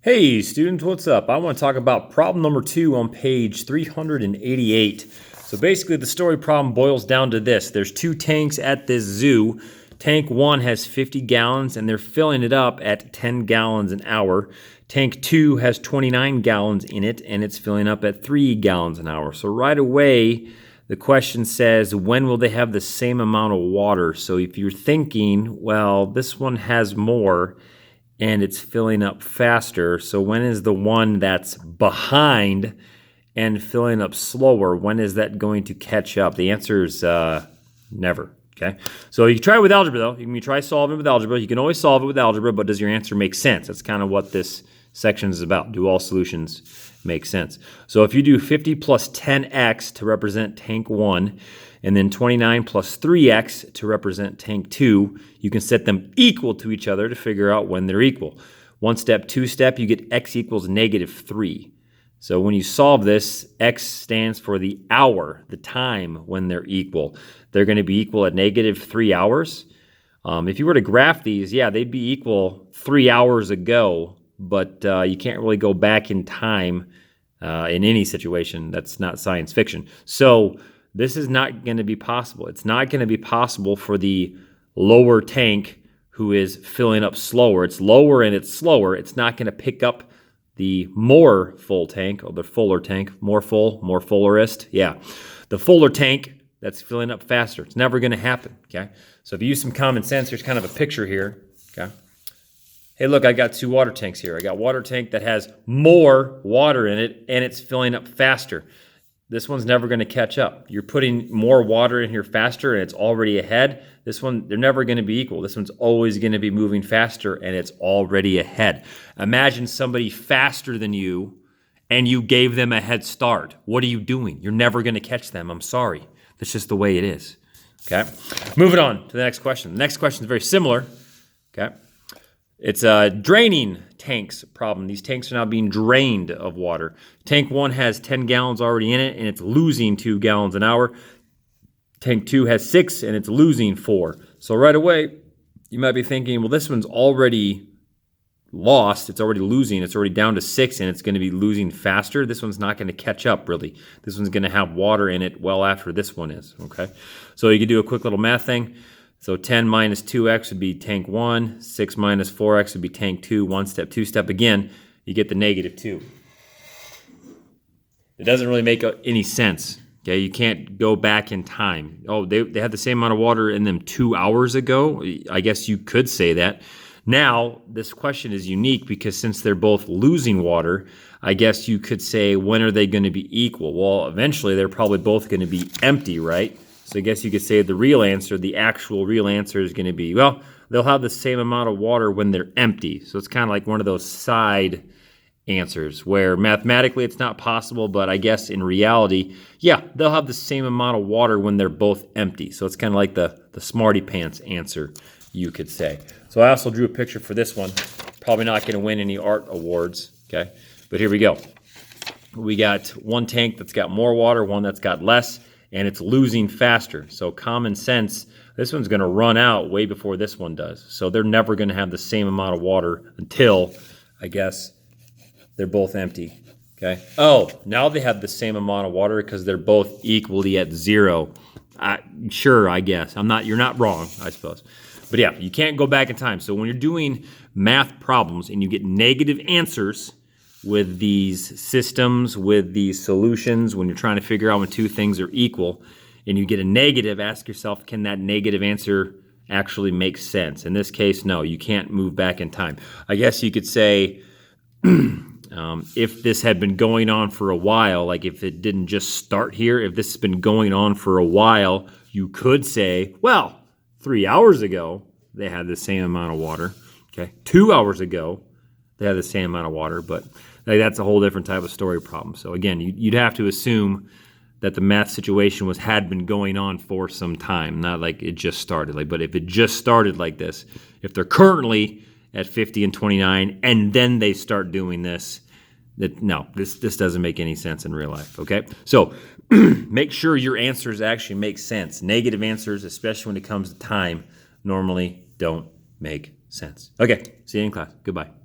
Hey students, what's up? I want to talk about problem number 2 on page 388. So basically the story problem boils down to this. There's 2 tanks at this zoo. Tank 1 has 50 gallons and they're filling it up at 10 gallons an hour. Tank 2 has 29 gallons in it and it's filling up at 3 gallons an hour. So right away the question says, when will they have the same amount of water? So if you're thinking, well, this one has more and it's filling up faster. So when is the one that's behind and filling up slower, when is that going to catch up? The answer is never, okay? So you can try it with algebra though. You can try solving it with algebra. You can always solve it with algebra, but does your answer make sense? That's kind of what this section is about. Do all solutions make sense? So if you do 50 plus 10x to represent tank 1, and then 29 plus 3x to represent tank 2, you can set them equal to each other to figure out when they're equal. 1 step, 2 step, you get x equals -3. So when you solve this, x stands for the hour, the time when they're equal. They're going to be equal at -3 hours. If you were to graph these, yeah, they'd be equal 3 hours ago, but you can't really go back in time in any situation. That's not science fiction. So this is not going to be possible. It's not going to be possible for the lower tank who is filling up slower. It's lower and it's slower. It's not going to pick up the more full tank, or the fuller tank. More full, more fullerist. Yeah. The fuller tank that's filling up faster. It's never going to happen, okay? So if you use some common sense, here's kind of a picture here, okay? Hey, look, I got 2 water tanks here. I got water tank that has more water in it, and it's filling up faster. This one's never going to catch up. You're putting more water in here faster and it's already ahead. This one, they're never going to be equal. This one's always going to be moving faster and it's already ahead. Imagine somebody faster than you and you gave them a head start. What are you doing? You're never going to catch them. I'm sorry. That's just the way it is. Okay. Moving on to the next question. The next question is very similar. Okay. It's a draining tanks problem. These tanks are now being drained of water. Tank 1 has 10 gallons already in it, and it's losing 2 gallons an hour. Tank 2 has 6, and it's losing 4. So right away, you might be thinking, well, this one's already lost. It's already losing. It's already down to 6, and it's going to be losing faster. This one's not going to catch up, really. This one's going to have water in it well after this one is, okay? So you can do a quick little math thing. So 10 minus 2x would be tank 1. 6 minus 4x would be tank 2. 1 step, 2 step. Again, you get the -2. It doesn't really make any sense. Okay, you can't go back in time. Oh, they had the same amount of water in them 2 hours ago. I guess you could say that. Now, this question is unique because since they're both losing water, I guess you could say, when are they going to be equal? Well, eventually they're probably both going to be empty, right? So I guess you could say the real answer, the actual real answer is going to be, well, they'll have the same amount of water when they're empty. So it's kind of like one of those side answers where mathematically it's not possible, but I guess in reality, yeah, they'll have the same amount of water when they're both empty. So it's kind of like the smarty pants answer, you could say. So I also drew a picture for this one. Probably not going to win any art awards, okay? But here we go. We got one tank that's got more water, one that's got less, and it's losing faster. So common sense, this one's going to run out way before this one does. So they're never going to have the same amount of water until, I guess, they're both empty. Okay. Oh, now they have the same amount of water because they're both equally at 0. Sure, I guess. You're not wrong, I suppose. But yeah, you can't go back in time. So when you're doing math problems and you get negative answers with these systems, with these solutions, when you're trying to figure out when 2 things are equal, and you get a negative, ask yourself, can that negative answer actually make sense? In this case, no, you can't move back in time. I guess you could say, if this had been going on for a while, like if it didn't just start here, if this has been going on for a while, you could say, well, 3 hours ago, they had the same amount of water. Okay, 2 hours ago, they had the same amount of water, but that's a whole different type of story problem. So again, you'd have to assume that the math situation had been going on for some time, not like it just started. But if it just started like this, if they're currently at 50 and 29, and then they start doing this, no, this doesn't make any sense in real life, okay? So make sure your answers actually make sense. Negative answers, especially when it comes to time, normally don't make sense. Okay, see you in class. Goodbye.